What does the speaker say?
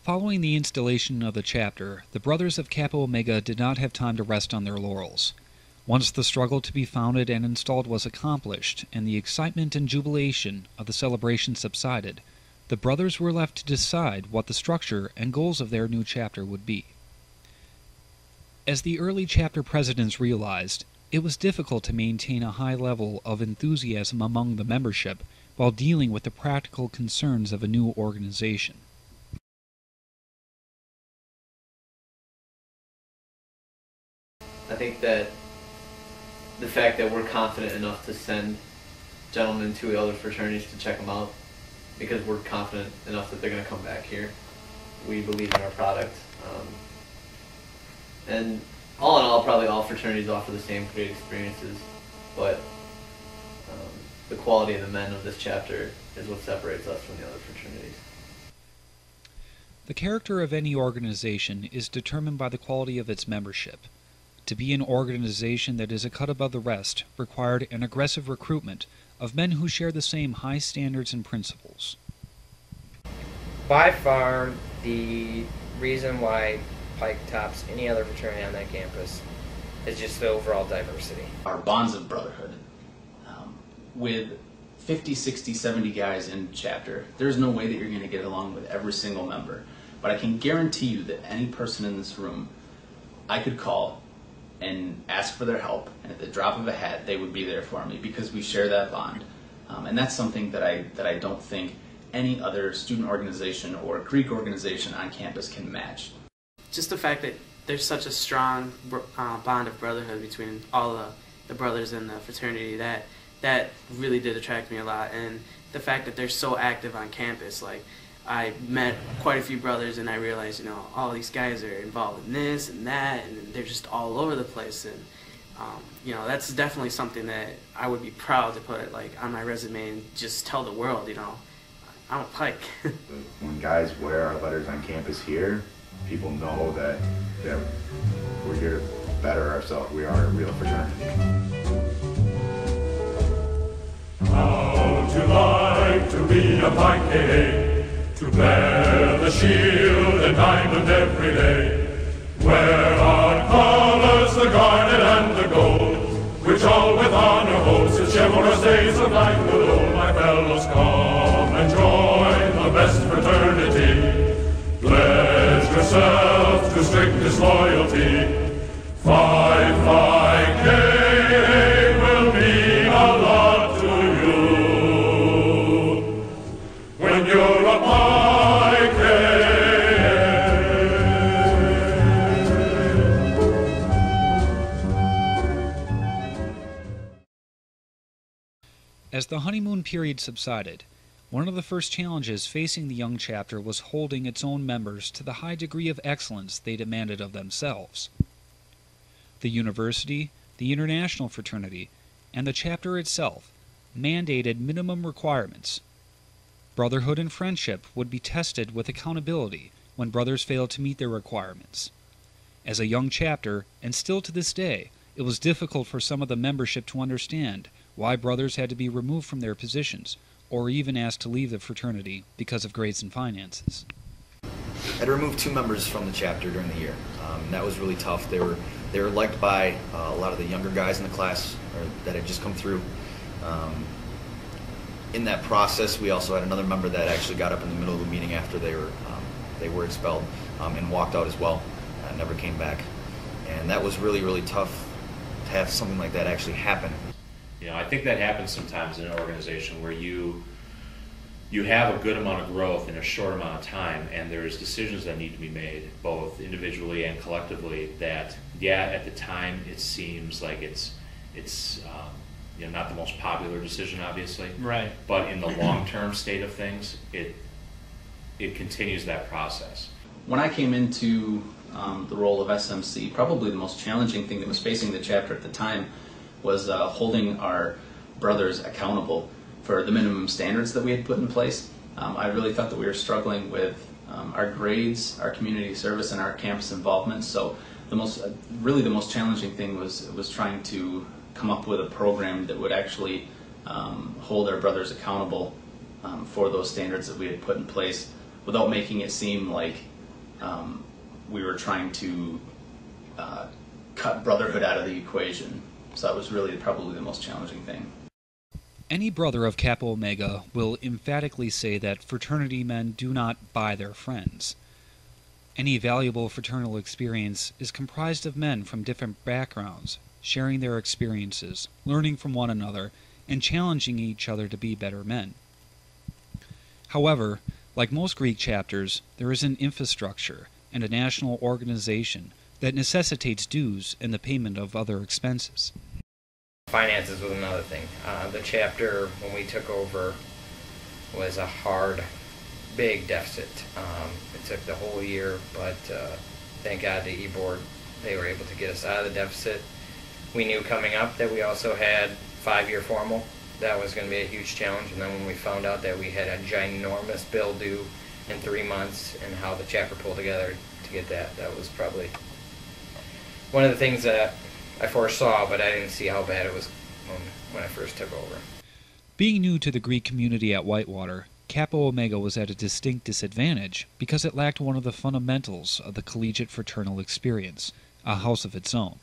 Following the installation of the chapter, the Brothers of Kappa Omega did not have time to rest on their laurels. Once the struggle to be founded and installed was accomplished, and the excitement and jubilation of the celebration subsided, the brothers were left to decide what the structure and goals of their new chapter would be. As the early chapter presidents realized, it was difficult to maintain a high level of enthusiasm among the membership while dealing with the practical concerns of a new organization. I think that the fact that we're confident enough to send gentlemen to other fraternities to check them out, because we're confident enough that they're going to come back here. We believe in our product. And all in all, probably all fraternities offer the same great experiences, but the quality of the men of this chapter is what separates us from the other fraternities. The character of any organization is determined by the quality of its membership. To be an organization that is a cut above the rest required an aggressive recruitment of men who share the same high standards and principles. By far, the reason why Pi tops any other fraternity on that campus is just the overall diversity. Our bonds of brotherhood. With 50, 60, 70 guys in chapter, there's no way that you're going to get along with every single member. But I can guarantee you that any person in this room, I could call and ask for their help, and at the drop of a hat, they would be there for me because we share that bond. And that's something that I don't think any other student organization or Greek organization on campus can match. Just the fact that there's such a strong bond of brotherhood between all the brothers in the fraternity, that really did attract me a lot. And the fact that they're so active on campus, like I met quite a few brothers and I realized, all these guys are involved in this and that, and they're just all over the place. And that's definitely something that I would be proud to put on my resume and just tell the world, I'm a Pike. When guys wear our letters on campus here, people know that we're here to better ourselves. We are a real fraternity. How to like to be a Pike, to bear the shield and diamond every day, where our colors the garnet and the gold, which all with honor holds the chivalrous days of life below. My fellows, come and join the best fraternity. Pledge yourself to strictest loyalty. Phi Phi K will mean a lot to you when you're a Pi K. As the honeymoon period subsided, one of the first challenges facing the young chapter was holding its own members to the high degree of excellence they demanded of themselves. The university, the international fraternity, and the chapter itself mandated minimum requirements. Brotherhood and friendship would be tested with accountability when brothers failed to meet their requirements. As a young chapter, and still to this day, it was difficult for some of the membership to understand why brothers had to be removed from their positions, or even asked to leave the fraternity because of grades and finances. I had removed 2 members from the chapter during the year. And that was really tough. They were liked by a lot of the younger guys in the class that had just come through. In that process, we also had another member that actually got up in the middle of the meeting after they were expelled and walked out as well, and never came back. And that was really, really tough to have something like that actually happen. I think that happens sometimes in an organization where you have a good amount of growth in a short amount of time, and there's decisions that need to be made, both individually and collectively, that, at the time it seems like it's not the most popular decision, obviously. Right. But in the long-term state of things, it continues that process. When I came into the role of SMC, probably the most challenging thing that was facing the chapter at the time was holding our brothers accountable for the minimum standards that we had put in place. I really thought that we were struggling with our grades, our community service, and our campus involvement. So the most challenging thing was trying to come up with a program that would actually hold our brothers accountable for those standards that we had put in place, without making it seem like we were trying to cut brotherhood out of the equation. So that was really probably the most challenging thing. Any brother of Kappa Omega will emphatically say that fraternity men do not buy their friends. Any valuable fraternal experience is comprised of men from different backgrounds, sharing their experiences, learning from one another, and challenging each other to be better men. However, like most Greek chapters, there is an infrastructure and a national organization that necessitates dues and the payment of other expenses. Finances was another thing. The chapter, when we took over, was a hard, big deficit. It took the whole year, but thank God to E-Board, they were able to get us out of the deficit. We knew coming up that we also had 5-year formal. That was going to be a huge challenge, and then when we found out that we had a ginormous bill due in 3 months and how the chapter pulled together to get that, that was probably one of the things that I foresaw, but I didn't see how bad it was when I first took over. Being new to the Greek community at Whitewater, Kappa Omega was at a distinct disadvantage because it lacked one of the fundamentals of the collegiate fraternal experience, a house of its own.